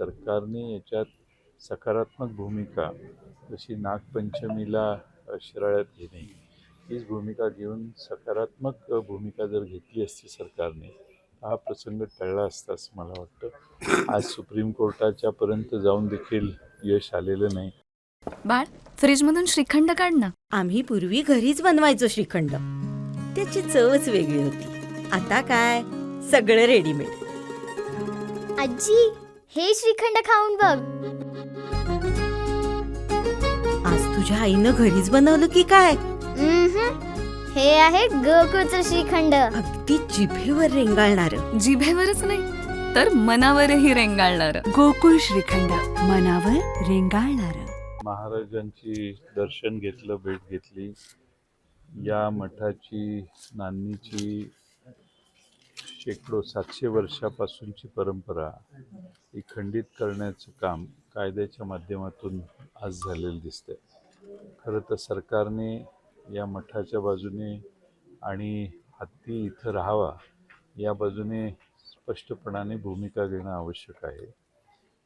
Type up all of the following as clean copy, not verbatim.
सरकारने याच्यात सकारात्मक भूमिका, जशी नागपंचमीला शिराळ्यात घेणे, हीच भूमिका घेऊन सकारात्मक भूमिका जर घेतली असती सरकारने, हा प्रसंग टळला असता असं मला वाटतं. आज सुप्रीम कोर्टाच्या पर्यंत जाऊन देखील यश आलेलं नाही. बाळ, फ्रीजमधून श्रीखंड काढ ना. आम्ही पूर्वी घरीच बनवायचो श्रीखंड, त्याची चवच वेगळी होती. आता काय सगळं रेडीमेड. आजी, हे श्रीखंड खाऊन बघ. आज तुझ्या आईनं घरीच बनवलं की काय? हे आहे गोकुळचं श्रीखंड. अगदी जिभेवर रेंगाळणार. जिभेवरच नाही तर मनावरही रेंगाळणार. गोकुळ श्रीखंड, मनावर रेंगाळणार. महाराजांची दर्शन घेतलं, भेट घेतली. या मठाची, नान्नीची शेकडो 700 वर्षापासूनची परंपरा ही खंडित करण्याचं काम कायद्याच्या माध्यमातून आज झालेलं दिसतंय. खरं तर सरकारने या मठाच्या बाजूने आणि हत्ती इथं राहावा या बाजूने स्पष्टपणाने भूमिका घेणं आवश्यक आहे.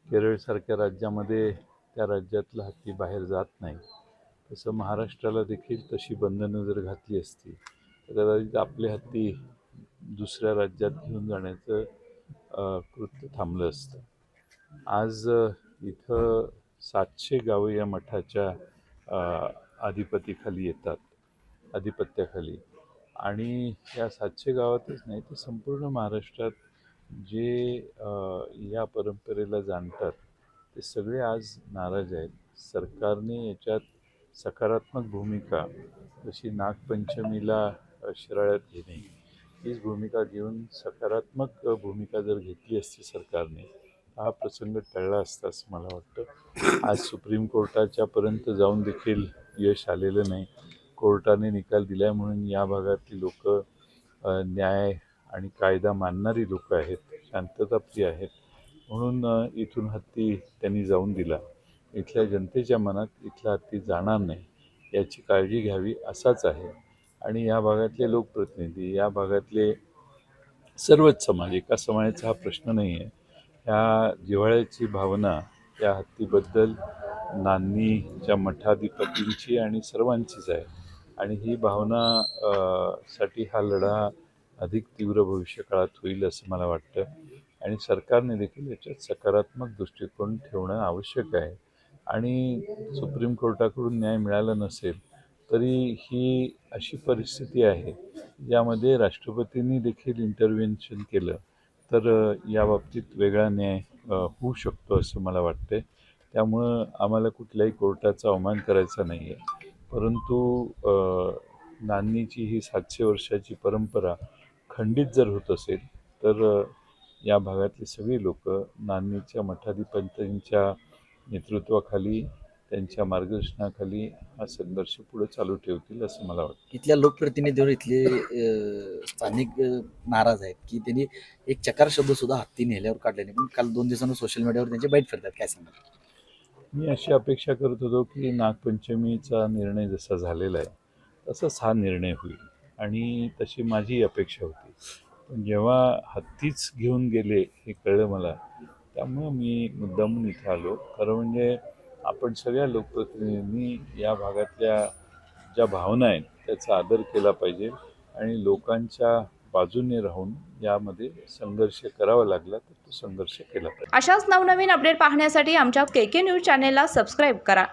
केरळसारख्या राज्यामध्ये त्या राज्यातला हत्ती बाहेर जात नाही, तसं महाराष्ट्राला देखील तशी बंधनं जर घातली असती तर कदाचित आपले हत्ती दुसऱ्या राज्यात घेऊन जाण्याचं कृत्य थांबलं असतं. आज इथं 700 गावं या मठाच्या आधिपत्याखाली येतात, आणि या 700 गावातच नाही तर संपूर्ण महाराष्ट्रात जे या परंपरेला जाणतात ते सगळे आज नाराज आहेत. सरकारने याच्यात सकारात्मक भूमिका, जशी नागपंचमीला शिराळ्यात घेणे, हीच भूमिका घेऊन सकारात्मक भूमिका जर घेतली असती सरकारने, हा प्रसंग टळला असता असं मला वाटतं. आज सुप्रीम कोर्टाच्या पर्यंत जाऊन देखील यश आलेलं नाही. कोर्टाने निकाल दिला म्हणून या भागातली लोक न्याय आणि कायदा मानणारी लोक आहेत, शांतताप्रिय आहेत, म्हणून इथून हत्ती त्यांनी जाऊन दिला. इथल्या जनतेच्या मनात इथला हत्ती जाणार नाही याची काळजी घ्यावी असाच आहे. आणि या भागातले लोकप्रतिनिधी, या भागातले सर्वच समाज, एका समाजाचा हा प्रश्न नाही आहे. ह्या जिव्हाळ्याची भावना या हत्तीबद्दल नान्नीच्या मठाधिपतींची आणि सर्वांचीच आहे. आणि ही भावना साठी हा लढा अधिक तीव्र भविष्यकाळात होईल असं मला वाटतं. आणि सरकारने देखील याच्यात सकारात्मक दृष्टिकोन ठेवणं आवश्यक आहे. आणि सुप्रीम कोर्टाकडून न्याय मिळाला नसेल तरी ही अशी परिस्थिती आहे ज्यामध्ये राष्ट्रपतींनी देखील इंटरव्हेन्शन केलं तर याबाबतीत वेगळा न्याय होऊ शकतो असं मला वाटतं. त्यामुळं आम्हाला कुठल्याही कोर्टाचा अवमान करायचा नाही आहे. परंतु नान्नीची ही 700 वर्षाची परंपरा खंडित जर होत असेल तर या भागातली सगळी लोक नान्नीच्या मठाधिपतींच्या नेतृत्वाखाली, त्यांच्या मार्गदर्शनाखाली हा संघर्ष पुढे चालू ठेवतील असं मला वाटतं. इथल्या लोकप्रतिनिधीवर इथले स्थानिक नाराज आहेत की त्यांनी एक चकार शब्द सुद्धा हत्ती नेल्यावर काढले नाही. पण काल 2 दिवसांनी सोशल मीडियावर त्यांचे बाईट फिरतात. काय सांगतात? मी अशी अपेक्षा करत होतो की नागपंचमीचा निर्णय जसा झालेला आहे तसाच हा निर्णय होईल आणि तशी माझी अपेक्षा होती. पण जेव्हा हत्तीच घेऊन गेले हे कळलं मला, त्यामुळं मी मुद्दामून इथं आलो. खरं म्हणजे आपण सगळ्या लोकप्रतिनिधींनी या भागातल्या ज्या भावना आहेत त्याचा आदर केला पाहिजे आणि लोकांच्या बाजूने राहून यामध्ये संघर्ष करावा लागला तर तो संघर्ष केला पाहिजे. अशाच नवनवीन अपडेट पाहण्यासाठी आमच्या KK न्यूज चॅनेलला सबस्क्राईब करा.